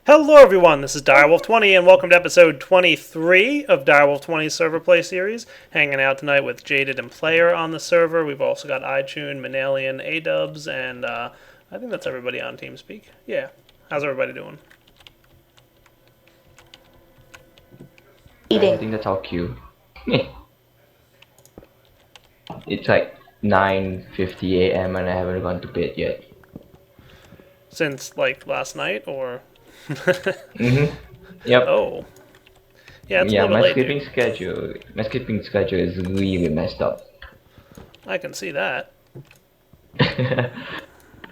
Hello everyone, this is Direwolf20 and welcome to episode 23 of Direwolf20's server play series. Hanging out tonight with Jaded and Player on the server. We've also got iTunes, Manalian, A-Dubs, and I think that's everybody on TeamSpeak. Yeah. How's everybody doing? I Eating. think that's our cue. It's like 9:50 a.m. and I haven't gone to bed yet. Since, like, last night, or... Yep. Oh. Yeah, it's a Yeah, little bit late, dude. my sleeping schedule is really messed up. I can see that.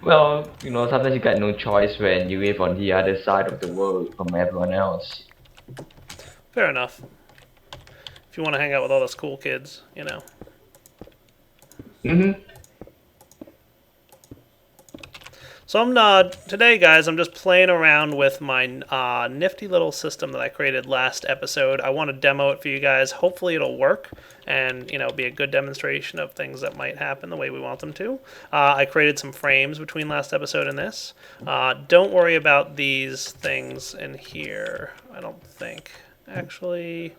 Well, sometimes you got no choice when you live on the other side of the world from everyone else. Fair enough. If you want to hang out with all those cool kids, you know. Mhm. So today, guys, I'm just playing around with my nifty little system that I created last episode. I want to demo it for you guys. Hopefully it'll work and, be a good demonstration of things that might happen the way we want them to. I created some frames between last episode and this. Don't worry about these things in here, I don't think. Actually,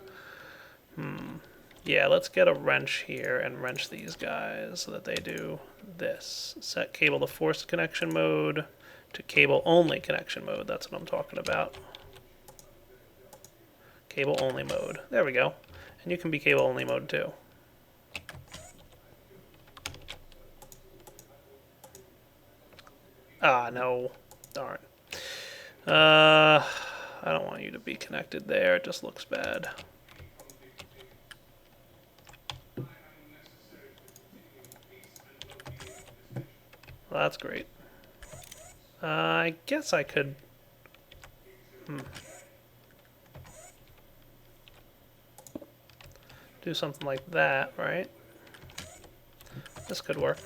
yeah, let's get a wrench here and wrench these guys so that they do this. Set cable to forced connection mode to cable only connection mode. That's what I'm talking about. Cable only mode. There we go. And you can be cable only mode too. Ah, no. Darn. I don't want you to be connected there. It just looks bad. Well, that's great. I guess I could... do something like that, right? This could work.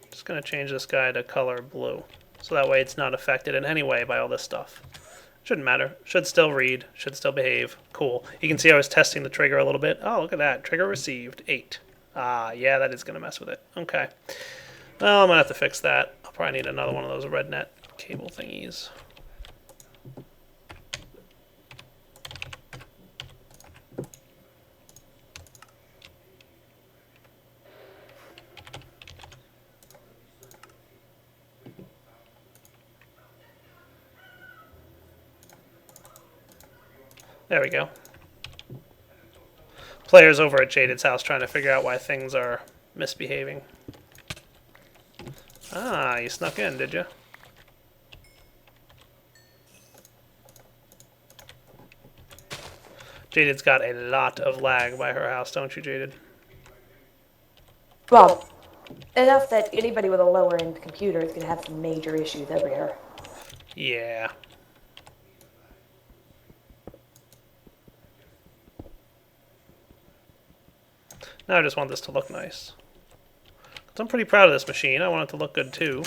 Just going to change this guy to color blue. So that way it's not affected in any way by all this stuff. Shouldn't matter. Should still read. Should still behave. Cool. You can see I was testing the trigger a little bit. Oh, look at that. Trigger received. 8. Ah, yeah, that is going to mess with it. Okay. Well, I'm going to have to fix that. I'll probably need another one of those RedNet cable thingies. There we go. Players over at Jaded's house trying to figure out why things are misbehaving. Ah, you snuck in, did you? Jaded's got a lot of lag by her house, don't you, Jaded? Well, enough that anybody with a lower end computer is going to have some major issues over here. Yeah. Now I just want this to look nice. 'Cause I'm pretty proud of this machine. I want it to look good too.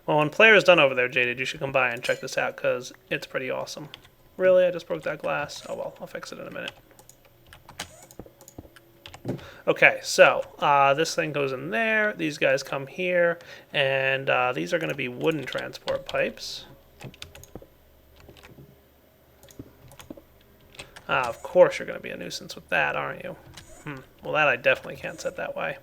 Well, when Player's done over there, Jaded, you should come by and check this out because it's pretty awesome. Really? I just broke that glass? Oh well, I'll fix it in a minute. Okay, so this thing goes in there. These guys come here, and these are going to be wooden transport pipes. Of course you're going to be a nuisance with that, aren't you? Well, that I definitely can't set that way.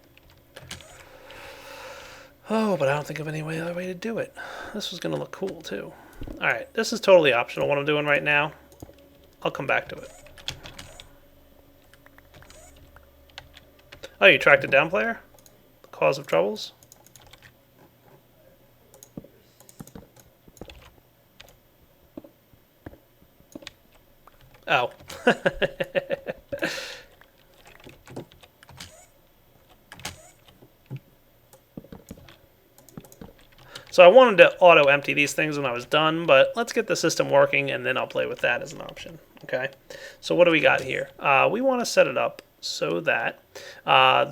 Oh, but I don't think of any other way to do it. This was going to look cool, too. Alright, this is totally optional, what I'm doing right now. I'll come back to it. Oh, you tracked it down, Player? The cause of troubles? Oh. So I wanted to auto-empty these things when I was done, but let's get the system working, and then I'll play with that as an option. Okay. So what do we got here? We want to set it up so that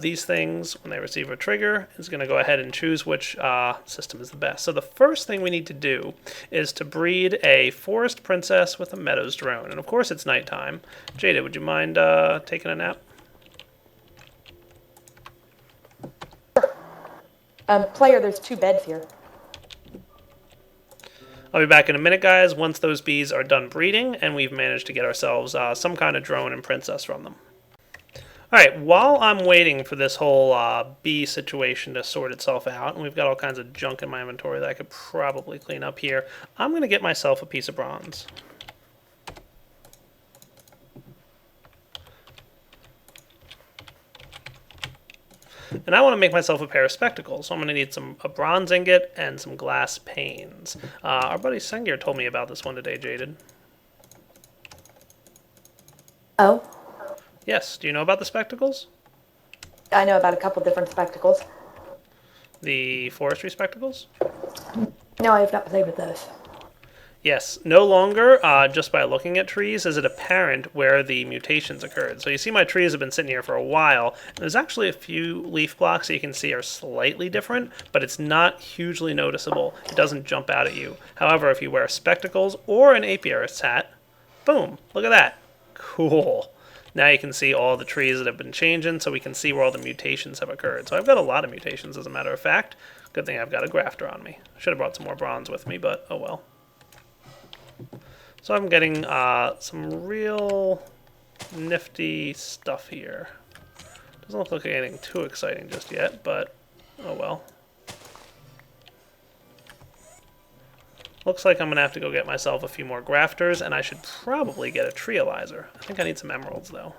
these things, when they receive a trigger, is going to go ahead and choose which system is the best. So the first thing we need to do is to breed a forest princess with a meadows drone. And of course it's nighttime. Jada, would you mind taking a nap? Player, there's 2 beds here. I'll be back in a minute, guys, once those bees are done breeding and we've managed to get ourselves some kind of drone and princess from them. Alright, while I'm waiting for this whole bee situation to sort itself out, and we've got all kinds of junk in my inventory that I could probably clean up here, I'm going to get myself a piece of bronze. And I want to make myself a pair of spectacles, so I'm going to need a bronze ingot and some glass panes. Our buddy Sengir told me about this one today, Jaded. Oh? Yes, do you know about the spectacles? I know about a couple different spectacles. The forestry spectacles? No, I have not played with those. Yes, no longer, just by looking at trees, is it apparent where the mutations occurred. So you see my trees have been sitting here for a while, and there's actually a few leaf blocks that you can see are slightly different, but it's not hugely noticeable. It doesn't jump out at you. However, if you wear spectacles or an apiarist's hat, boom, look at that. Cool. Now you can see all the trees that have been changing, so we can see where all the mutations have occurred. So I've got a lot of mutations, as a matter of fact. Good thing I've got a grafter on me. Should have brought some more bronze with me, but oh well. So I'm getting some real nifty stuff here. Doesn't look like anything too exciting just yet, but oh well. Looks like I'm going to have to go get myself a few more grafters, and I should probably get a treealizer. I think I need some emeralds, though.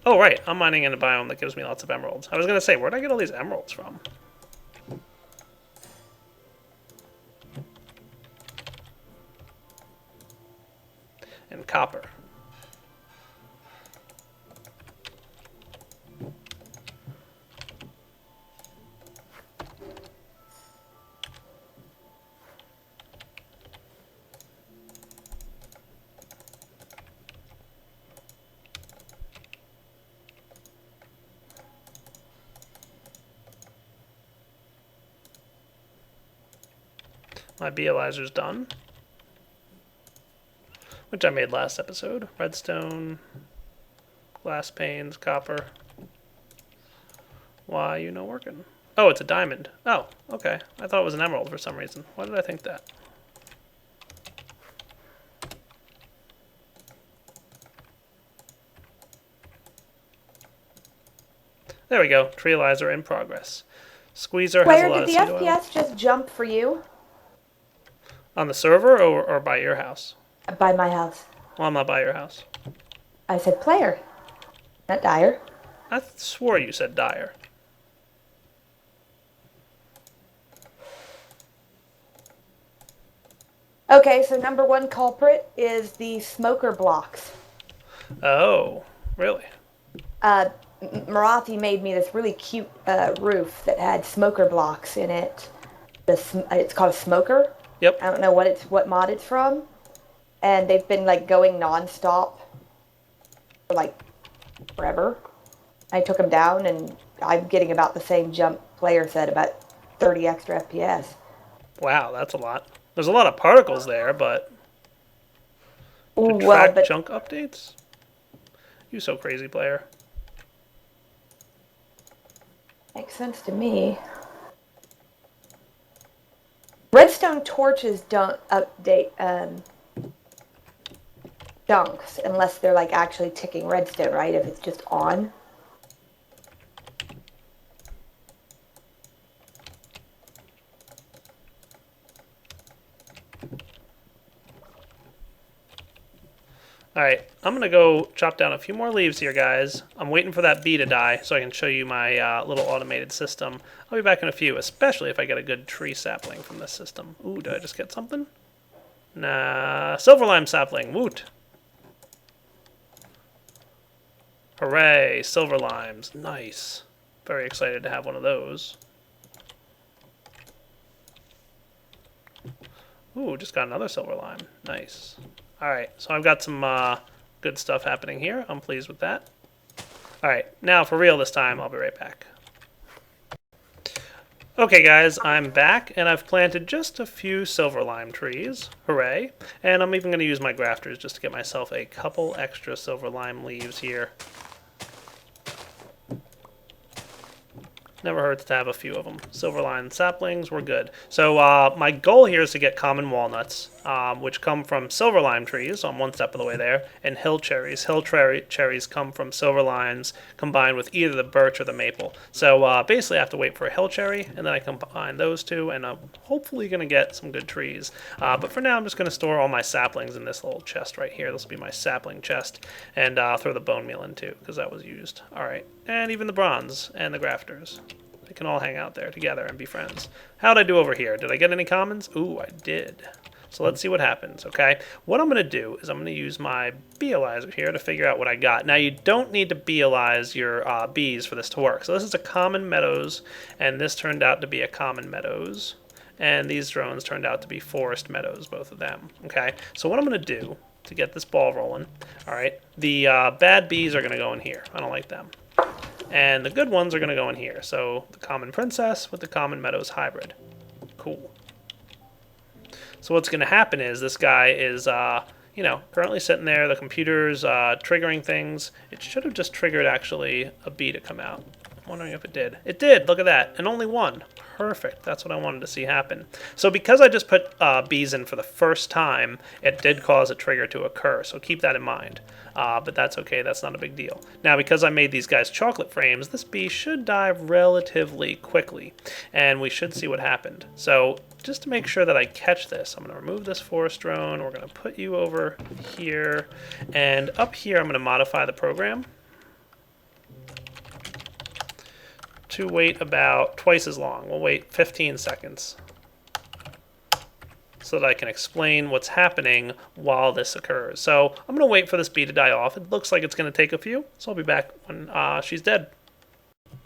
Oh, right. I'm mining in a biome that gives me lots of emeralds. I was going to say, where'd I get all these emeralds from? And copper. My Bealizer's done, which I made last episode. Redstone, glass panes, copper. Why you no working? Oh, it's a diamond. Oh, okay. I thought it was an emerald for some reason. Why did I think that? There we go. Treealizer in progress. Squeezer has a lot of seed oil. Did the FPS just jump for you? On the server or by your house? By my house. Well, I'm not by your house. I said player, not Dyer. I swore you said Dyer. Okay, so number 1 culprit is the smoker blocks. Oh, really? Marathi made me this really cute roof that had smoker blocks in it. It's called a smoker. Yep. I don't know what mod it's from, and they've been like going non-stop for like forever. I took them down, and I'm getting about the same jump player said, about 30 extra FPS. Wow, that's a lot. There's a lot of particles there, but to track junk updates? You so crazy, player. Makes sense to me. Redstone torches don't update dunks unless they're like actually ticking redstone, right? If it's just on. Alright, I'm going to go chop down a few more leaves here, guys. I'm waiting for that bee to die so I can show you my little automated system. I'll be back in a few, especially if I get a good tree sapling from this system. Ooh, did I just get something? Nah, silver lime sapling, woot! Hooray, silver limes, nice. Very excited to have one of those. Ooh, just got another silver lime. Nice. Alright, so I've got some good stuff happening here. I'm pleased with that. Alright, now for real this time, I'll be right back. Okay guys, I'm back, and I've planted just a few silver lime trees. Hooray. And I'm even going to use my grafters just to get myself a couple extra silver lime leaves here. Never hurts to have a few of them. Silver lime saplings, we're good. So my goal here is to get common walnuts, which come from silver lime trees, so I'm one step of the way there, and hill cherries. Cherries come from silver limes combined with either the birch or the maple. So basically I have to wait for a hill cherry, and then I combine those two, and I'm hopefully going to get some good trees. But for now I'm just going to store all my saplings in this little chest right here. This will be my sapling chest, and throw the bone meal in too, because that was used. Alright, and even the bronze and the grafters. They can all hang out there together and be friends. How'd I do over here? Did I get any commons? Ooh, I did. So let's see what happens, okay? What I'm going to do is I'm going to use my beealizer here to figure out what I got. Now, you don't need to beealize your bees for this to work. So this is a common meadows, and this turned out to be a common meadows. And these drones turned out to be forest meadows, both of them, okay? So what I'm going to do to get this ball rolling, all right, the bad bees are going to go in here. I don't like them. And the good ones are going to go in here. So the common princess with the common meadows hybrid. Cool. So what's going to happen is this guy is, you know, currently sitting there. The computer's triggering things. It should have just triggered, actually, a bee to come out. I'm wondering if it did. It did. Look at that. And only one. Perfect. That's what I wanted to see happen. So because I just put bees in for the first time, it did cause a trigger to occur. So keep that in mind. But that's okay. That's not a big deal. Now, because I made these guys chocolate frames, this bee should die relatively quickly. And we should see what happened. So just to make sure that I catch this, I'm going to remove this forest drone. We're going to put you over here. And up here, I'm going to modify the program to wait about twice as long. We'll wait 15 seconds so that I can explain what's happening while this occurs. So I'm going to wait for this bee to die off. It looks like it's going to take a few, so I'll be back when she's dead.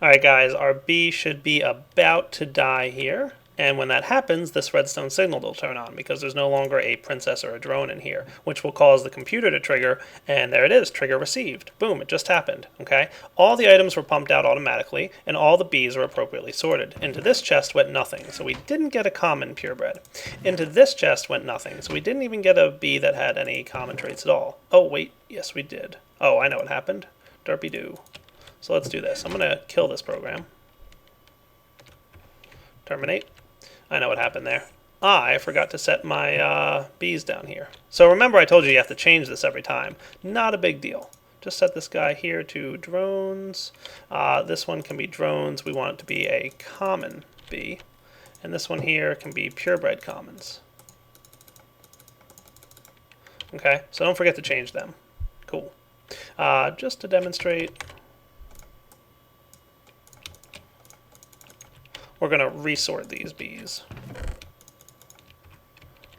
Alright guys, our bee should be about to die here. And when that happens, this redstone signal will turn on because there's no longer a princess or a drone in here, which will cause the computer to trigger, and there it is, trigger received. Boom, it just happened, okay? All the items were pumped out automatically, and all the bees were appropriately sorted. Into this chest went nothing, so we didn't get a common purebred. Into this chest went nothing, so we didn't even get a bee that had any common traits at all. Oh, wait, yes we did. Oh, I know what happened. Derpy-doo. So let's do this. I'm going to kill this program. Terminate. I know what happened there. I forgot to set my bees down here. So remember I told you have to change this every time. Not a big deal. Just set this guy here to drones. This one can be drones. We want it to be a common bee. And this one here can be purebred commons. Okay, so don't forget to change them. Cool. Just to demonstrate, we're going to resort these bees.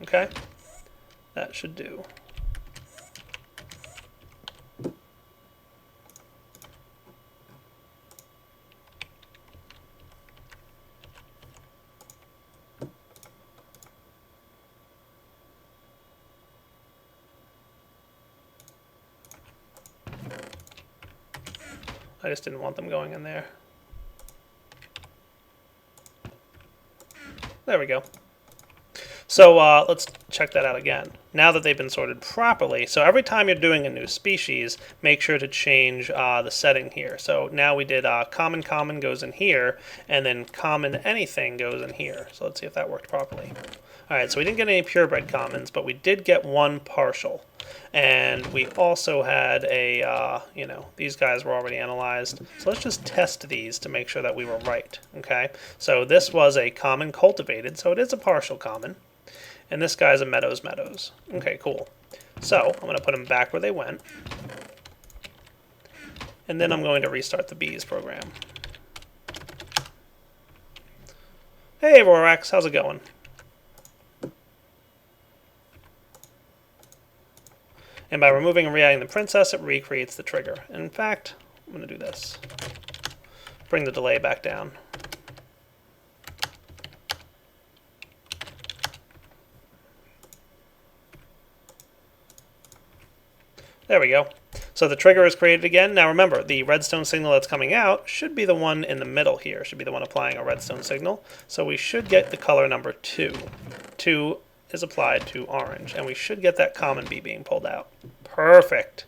Okay? That should do. I just didn't want them going in there. There we go. So let's check that out again. Now that they've been sorted properly, so every time you're doing a new species, make sure to change the setting here. So now we did common goes in here, and then common anything goes in here. So let's see if that worked properly. Alright, so we didn't get any purebred commons, but we did get one partial. And we also had a, you know, these guys were already analyzed. So let's just test these to make sure that we were right, okay? So this was a common cultivated, so it is a partial common. And this guy's a meadows. Okay, cool. So I'm going to put them back where they went. And then I'm going to restart the bees program. Hey, Rorax, how's it going? And by removing and re-adding the princess, it recreates the trigger. And in fact, I'm going to do this. Bring the delay back down. There we go. So the trigger is created again. Now remember, the redstone signal that's coming out should be the one in the middle here. Should be the one applying a redstone signal. So we should get the color number 2. 2 is applied to orange, and we should get that common bee being pulled out. Perfect.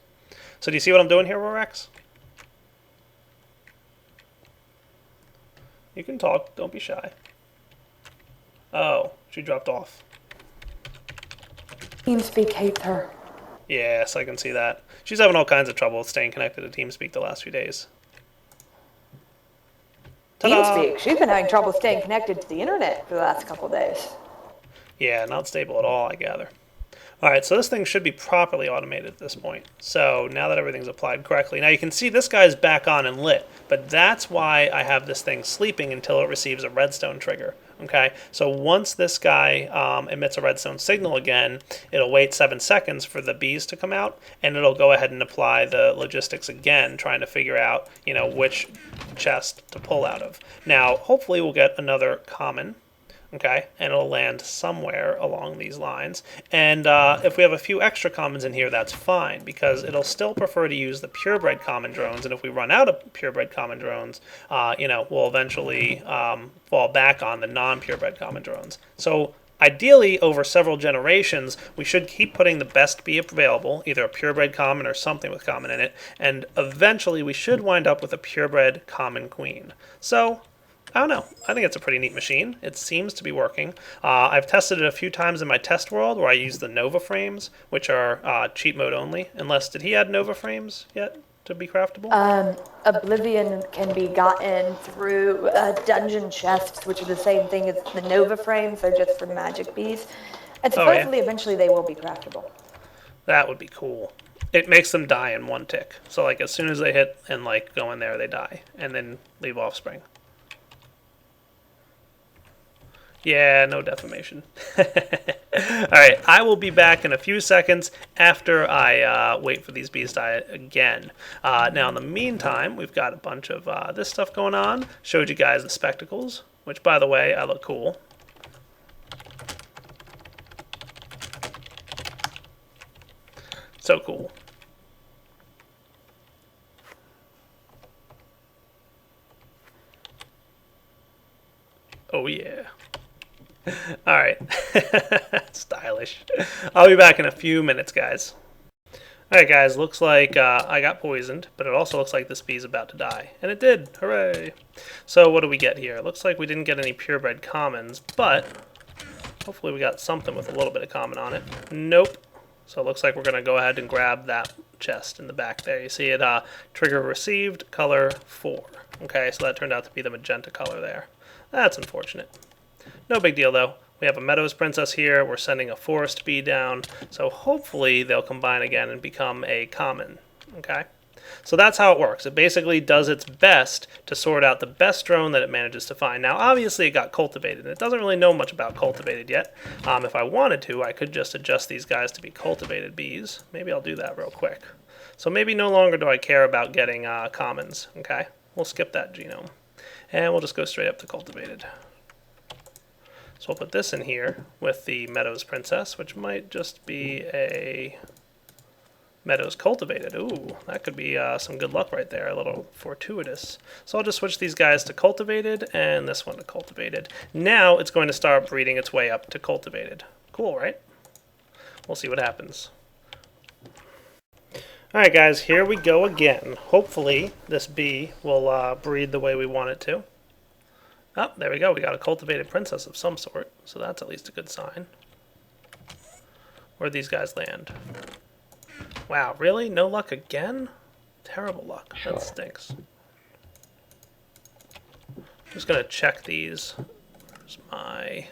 So do you see what I'm doing here, Rorax? You can talk. Don't be shy. Oh, she dropped off. TeamSpeak hates her. Yes, I can see that. She's having all kinds of trouble with staying connected to TeamSpeak the last few days. Ta-da! TeamSpeak. She's been having trouble staying connected to the internet for the last couple of days. Yeah, not stable at all, I gather. Alright, so this thing should be properly automated at this point. So now that everything's applied correctly. Now you can see this guy's back on and lit, but that's why I have this thing sleeping until it receives a redstone trigger. Okay, so once this guy emits a redstone signal again, it'll wait 7 seconds for the bees to come out, and it'll go ahead and apply the logistics again, trying to figure out, you know, which chest to pull out of. Now, hopefully we'll get another common. Okay, and it'll land somewhere along these lines. And if we have a few extra commons in here, that's fine, because it'll still prefer to use the purebred common drones. And if we run out of purebred common drones, you know, we'll eventually fall back on the non-purebred common drones. So ideally, over several generations, we should keep putting the best bee available, either a purebred common or something with common in it, and eventually we should wind up with a purebred common queen. So I don't know. I think it's a pretty neat machine. It seems to be working. I've tested it a few times in my test world where I use the Nova frames, which are cheat mode only. Unless, did he add Nova frames yet to be craftable? Oblivion can be gotten through dungeon chests, which are the same thing as the Nova frames. They're just for magic bees. And supposedly, eventually, they will be craftable. That would be cool. It makes them die in one tick. So, like, as soon as they hit and, like, go in there, they die. And then leave offspring. Yeah, no defamation. Alright, I will be back in a few seconds after I wait for these bees to die again. Now, in the meantime, we've got a bunch of this stuff going on. Showed you guys the spectacles, which, by the way, I look cool. So cool. Oh, yeah. Alright. Stylish. I'll be back in a few minutes, guys. Alright, guys. Looks like I got poisoned, but it also looks like this bee's about to die. And it did. Hooray. So what do we get here? Looks like we didn't get any purebred commons, but hopefully we got something with a little bit of common on it. Nope. So it looks like we're going to go ahead and grab that chest in the back there. You see it, trigger received, color 4. Okay, so that turned out to be the magenta color there. That's unfortunate. No big deal, though. We have a Meadows Princess here. We're sending a Forest Bee down. So hopefully they'll combine again and become a common. Okay? So that's how it works. It basically does its best to sort out the best drone that it manages to find. Now, obviously, it got cultivated. It doesn't really know much about cultivated yet. If I wanted to, I could just adjust these guys to be cultivated bees. Maybe I'll do that real quick. So maybe no longer do I care about getting commons. Okay? We'll skip that genome. And we'll just go straight up to cultivated. So we'll put this in here with the Meadows Princess, which might just be a Meadows Cultivated. Ooh, that could be some good luck right there, a little fortuitous. So I'll just switch these guys to Cultivated and this one to Cultivated. Now it's going to start breeding its way up to Cultivated. Cool, right? We'll see what happens. Alright guys, here we go again. Hopefully this bee will breed the way we want it to. Oh, there we go. We got a cultivated princess of some sort, so that's at least a good sign. Where'd these guys land? Wow, really? No luck again? Terrible luck. That stinks. Just going to check these. There's my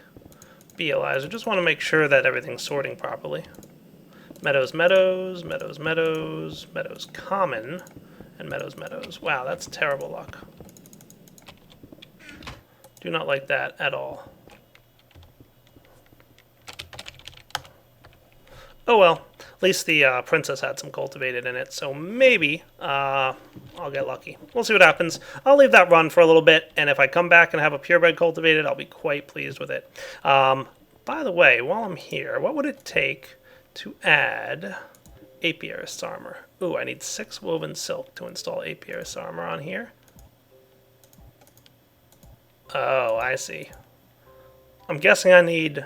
BLIs. I just want to make sure that everything's sorting properly. Meadows, Meadows, Meadows, Meadows, Meadows Common, and Meadows, Meadows. Wow, that's terrible luck. Do not like that at all. Oh well, at least the princess had some cultivated in it, so maybe I'll get lucky. We'll see what happens. I'll leave that run for a little bit, and if I come back and have a purebred cultivated, I'll be quite pleased with it. By the way, while I'm here, what would it take to add apiarist's armor? Ooh, I need 6 woven silk to install APRS armor on here. Oh, I see. I'm guessing I need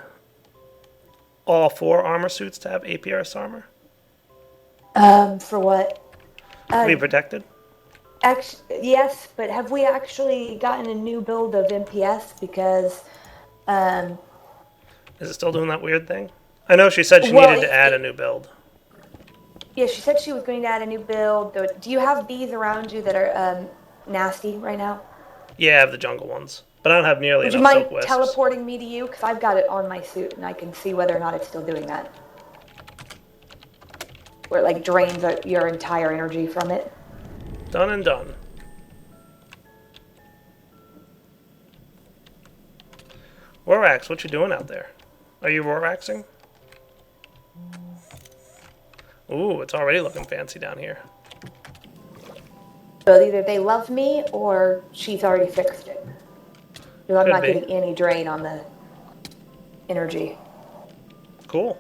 all 4 armor suits to have APRS armor For what? to be protected. Yes, but have we actually gotten a new build of MPS? Because, Is it still doing that weird thing? I know she said she well, needed to add a new build. yeah, she said she was going to add a new build. Do you have bees around you that are nasty right now? Yeah, I have the jungle ones. But I don't have nearly Would you enough mind silk wisps. teleporting me to you? Because I've got it on my suit, and I can see whether or not it's still doing that. Where it, like, drains your entire energy from it. Done and done. Rorax, what you doing out there? Are you Roraxing? Ooh, it's already looking fancy down here. So either they love me, or she's already fixed it. Because I'm Could not be. getting any drain on the energy. Cool.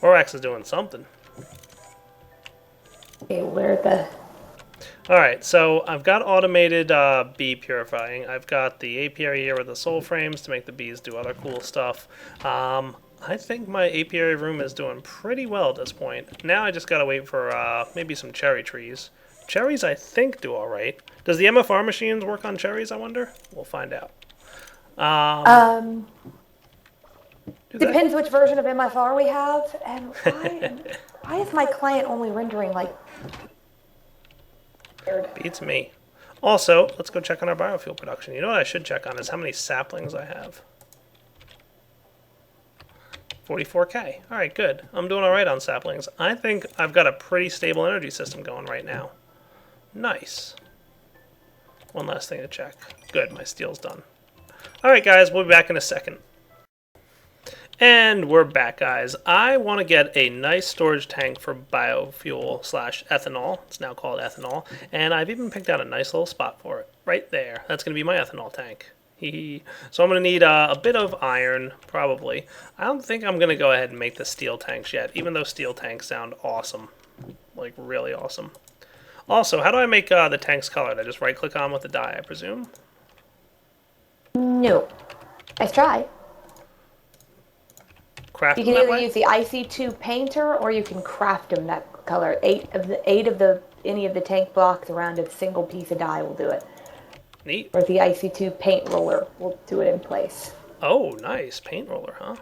Rorax is doing something. Okay, where the... Alright, so I've got automated bee purifying. I've got the apiary here with the soul frames to make the bees do other cool stuff. I think my apiary room is doing pretty well at this point. Now I just gotta wait for maybe some cherry trees. Cherries I think do alright. Does the MFR machines work on cherries, I wonder? We'll find out. Do they? Depends which version of MFR we have, and why is my client only rendering like... Beats me. Also, let's go check on our biofuel production. You know what I should check on is how many saplings I have. 44k. Alright, good. I'm doing alright on saplings. I think I've got a pretty stable energy system going right now. Nice. One last thing to check. Good, my steel's done. Alright guys, we'll be back in a second. And we're back, guys. I want to get a nice storage tank for biofuel slash ethanol. It's now called ethanol. And I've even picked out a nice little spot for it. Right there. That's going to be my ethanol tank. So I'm going to need a bit of iron, probably. I don't think I'm going to go ahead and make the steel tanks yet, even though steel tanks sound awesome. Like, really awesome. Also, how do I make the tanks colored? I just right-click on with the dye, I presume? No. Nice try. Craft You them can that either way? use the IC2 painter, or you can craft them that color. Any of the tank blocks around a single piece of dye will do it. Neat. Or the IC2 paint roller will do it in place. Oh, nice. Paint roller, huh?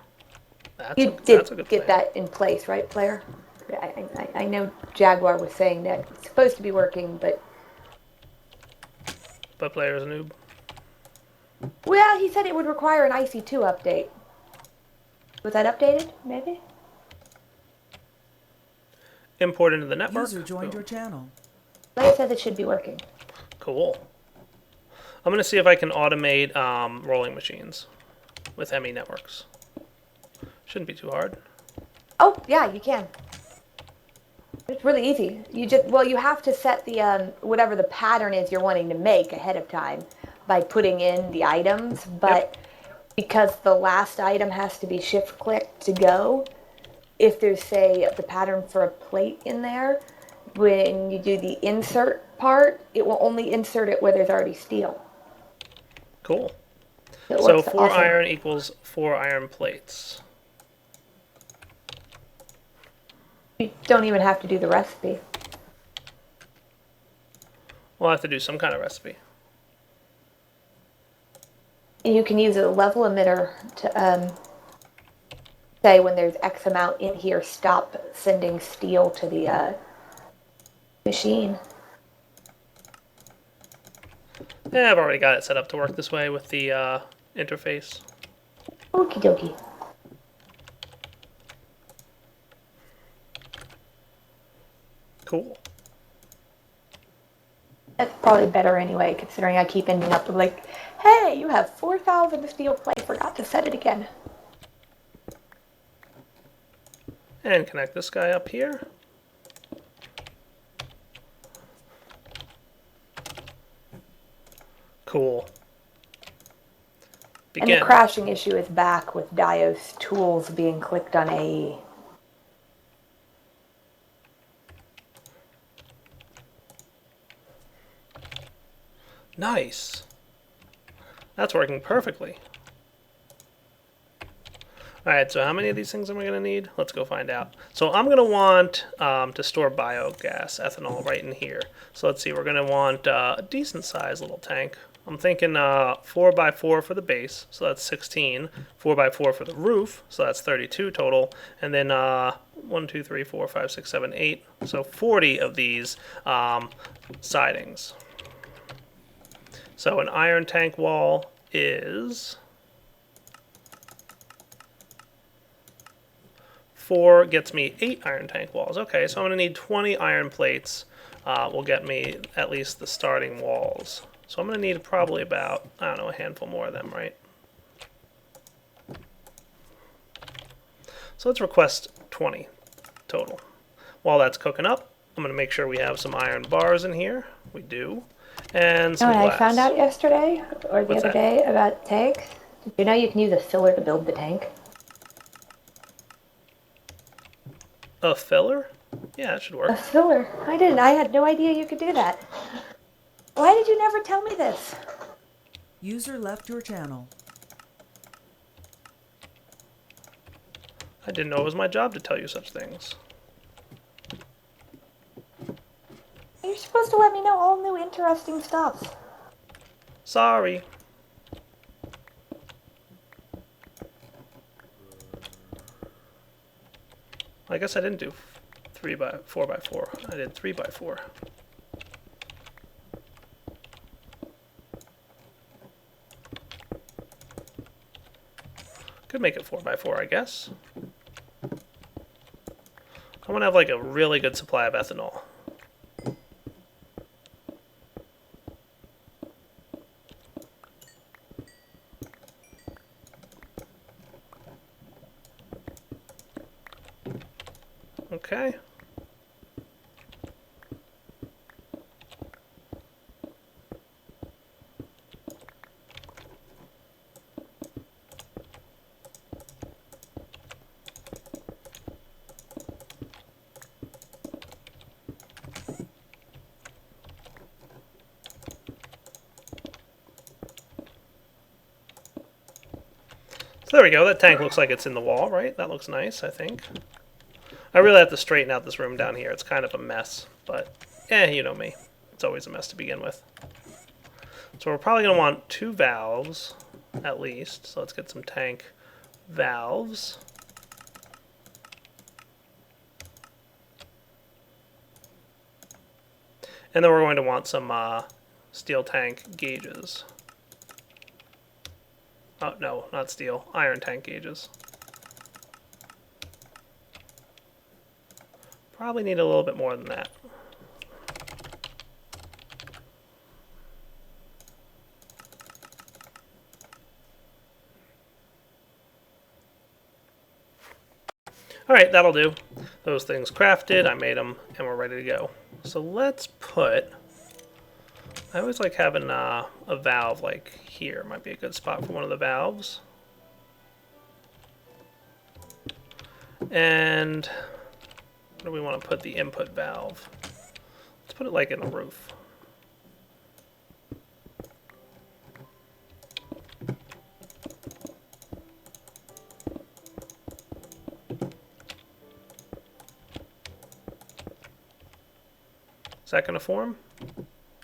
You That's a good did get plan. that in place, right, player? I know Jaguar was saying that it's supposed to be working, but... But player's a noob. Well, he said it would require an IC2 update. Was that updated, maybe? Import into the network. User joined your channel. Player says it should be working. Cool. I'm going to see if I can automate rolling machines with ME networks. Shouldn't be too hard. Oh, yeah, you can. It's really easy. You have to set the whatever the pattern is you're wanting to make ahead of time by putting in the items, but because the last item has to be shift clicked to go, if there's, say, the pattern for a plate in there, when you do the insert part, it will only insert it where there's already steel. Cool. It So works 4 awesome. iron equals 4 iron plates. You don't even have to do the recipe. We'll have to do some kind of recipe. And you can use a level emitter to say when there's X amount in here, stop sending steel to the machine. Yeah, I've already got it set up to work this way with the interface. Okie dokie. Cool. That's probably better anyway, considering I keep ending up with like, hey, you have 4,000 steel plate, forgot to set it again. And connect this guy up here. Cool. And Begin. the crashing issue is back with Dios tools being clicked on AE. Nice. That's working perfectly. Alright, so how many of these things am I going to need? Let's go find out. So I'm going to want to store biogas, ethanol, right in here. So let's see, we're going to want a decent sized little tank. I'm thinking 4x4 for the base, so that's 16. 4x4 for the roof, so that's 32 total. And then 1, 2, 3, 4, 5, 6, 7, 8. So 40 of these sidings. So an iron tank wall is 4 gets me 8 iron tank walls. Okay, so I'm going to need 20 iron plates. Will get me at least the starting walls. So I'm going to need probably about, I don't know, a handful more of them, right? So let's request 20 total. While that's cooking up, I'm going to make sure we have some iron bars in here. We do. And some glass. I found out yesterday, or the other day, about tanks. Did you know you can use a filler to build the tank? A filler? Yeah, that should work. A filler? I didn't. I had no idea you could do that. Why did you never tell me this? User left your channel. I didn't know it was my job to tell you such things. You're supposed to let me know all new interesting stuff. Sorry. I guess I didn't do 4x4. I did 3x4. Could make it 4x4, I guess. I want to have like a really good supply of ethanol. Okay. So there we go. That tank looks like it's in the wall, right? That looks nice, I think. I really have to straighten out this room down here. It's kind of a mess, but you know me. It's always a mess to begin with. So we're probably going to want 2 valves, at least. So let's get some tank valves. And then we're going to want some steel tank gauges. Oh, no, not steel. Iron tank gauges. Probably need a little bit more than that. Alright, that'll do. Those things crafted, I made them, and we're ready to go. So let's put... I always like having a valve like here. Might be a good spot for one of the valves. And where do we want to put the input valve? Let's put it like in the roof. Is that going to form?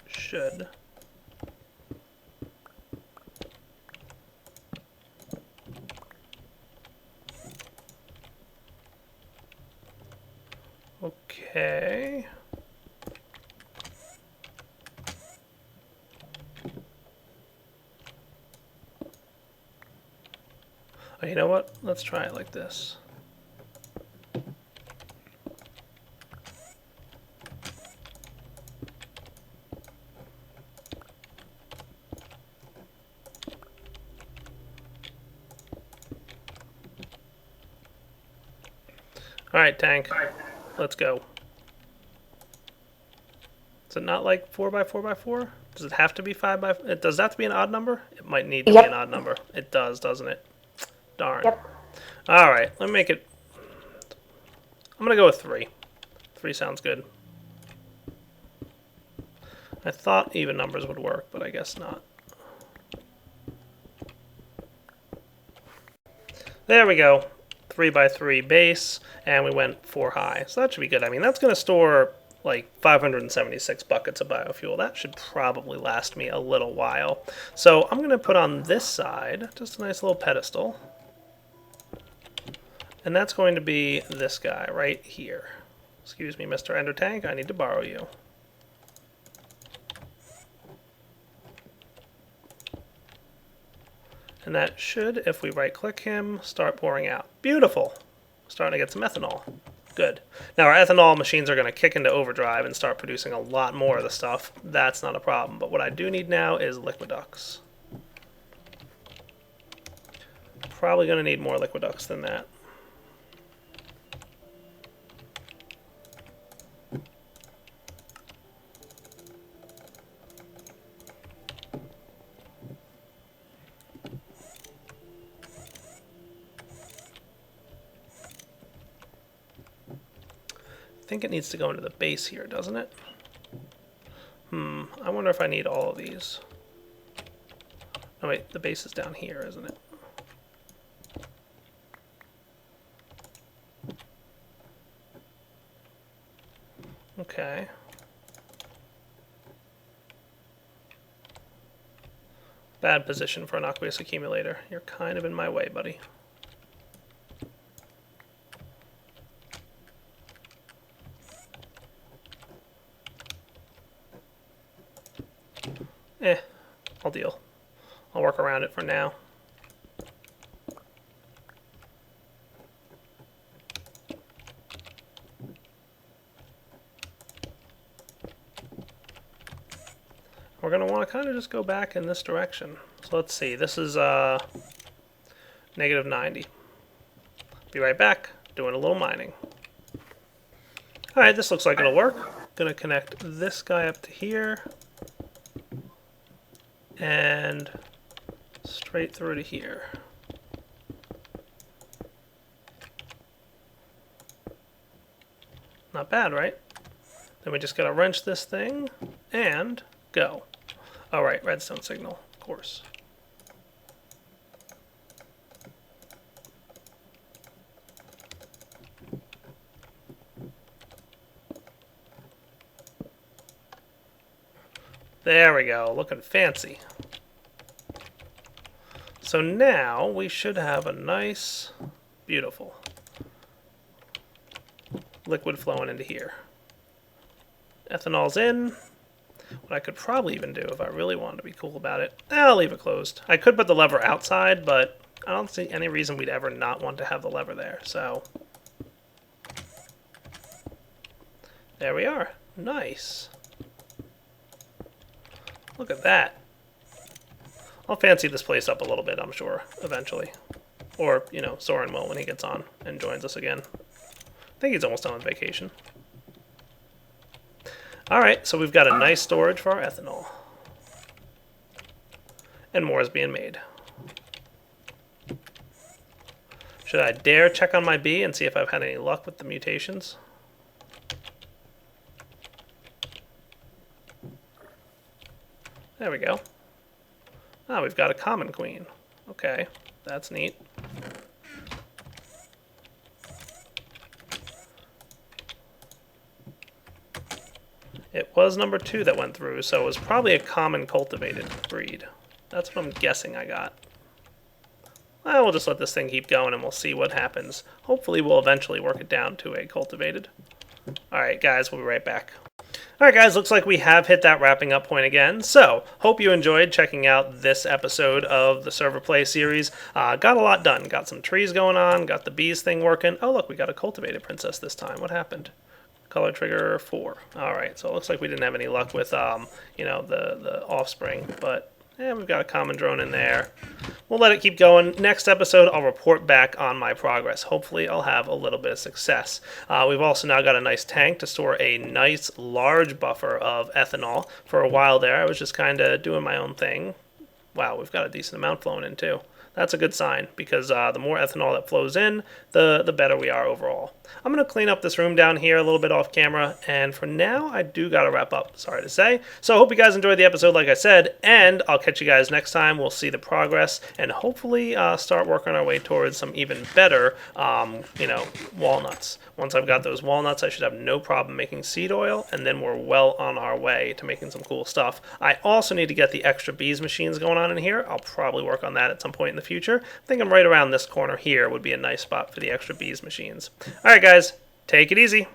Should. Okay. Oh, you know what? Let's try it like this. Alright, tank. Let's go. Is it not like 4x4x4? Does it have to be 5x... Does that have to be an odd number? It might need to be an odd number. It does, doesn't it? Darn. Yep. Alright, let me make it... I'm going to go with 3. 3 sounds good. I thought even numbers would work, but I guess not. There we go. 3x3 base, and we went 4 high. So that should be good. I mean, that's going to store like 576 buckets of biofuel. That should probably last me a little while. So I'm going to put on this side just a nice little pedestal. And that's going to be this guy right here. Excuse me, Mr. Ender Tank, I need to borrow you. And that should, if we right-click him, start pouring out. Beautiful. Starting to get some ethanol. Good. Now our ethanol machines are going to kick into overdrive and start producing a lot more of the stuff. That's not a problem. But what I do need now is liquiducts. Probably going to need more liquiducts than that. I think it needs to go into the base here, doesn't it? I wonder if I need all of these. Oh wait, the base is down here, isn't it? Okay. Bad position for an aqueous accumulator. You're kind of in my way, buddy. I'll deal. I'll work around it for now. We're going to want to kind of just go back in this direction. So let's see. This is negative 90. Be right back. Doing a little mining. Alright, this looks like it'll work. Going to connect this guy up to here. And straight through to here. Not bad, right? Then we just gotta wrench this thing and go. All right, redstone signal, of course. There we go, looking fancy. So now we should have a nice, beautiful liquid flowing into here. Ethanol's in. What I could probably even do if I really wanted to be cool about it, I'll leave it closed. I could put the lever outside, but I don't see any reason we'd ever not want to have the lever there. So there we are. Nice. Look at that. I'll fancy this place up a little bit, I'm sure, eventually. Or, you know, Soren will when he gets on and joins us again. I think he's almost done with vacation. Alright, so we've got a nice storage for our ethanol. And more is being made. Should I dare check on my bee and see if I've had any luck with the mutations? There we go. Ah, we've got a common queen. Okay, that's neat. It was number 2 that went through, so it was probably a common cultivated breed. That's what I'm guessing I got. Well, we'll just let this thing keep going and we'll see what happens. Hopefully we'll eventually work it down to a cultivated. Alright guys, we'll be right back. Alright guys, looks like we have hit that wrapping up point again. So, hope you enjoyed checking out this episode of the Server Play series. Got a lot done. Got some trees going on, got the bees thing working. Oh look, we got a cultivated princess this time. What happened? Color trigger 4. Alright, so it looks like we didn't have any luck with, you know, the offspring, but yeah, we've got a common drone in there. We'll let it keep going. Next episode, I'll report back on my progress. Hopefully, I'll have a little bit of success. We've also now got a nice tank to store a nice large buffer of ethanol. For a while there, I was just kind of doing my own thing. Wow, we've got a decent amount flowing in too. That's a good sign because the more ethanol that flows in, the better we are overall. I'm going to clean up this room down here a little bit off camera, and for now, I do got to wrap up, sorry to say. So I hope you guys enjoyed the episode, like I said, and I'll catch you guys next time. We'll see the progress, and hopefully start working our way towards some even better, walnuts. Once I've got those walnuts, I should have no problem making seed oil, and then we're well on our way to making some cool stuff. I also need to get the extra bees machines going on in here. I'll probably work on that at some point in the future. I think I'm right around this corner here would be a nice spot for the extra bees machines. All right, guys, take it easy.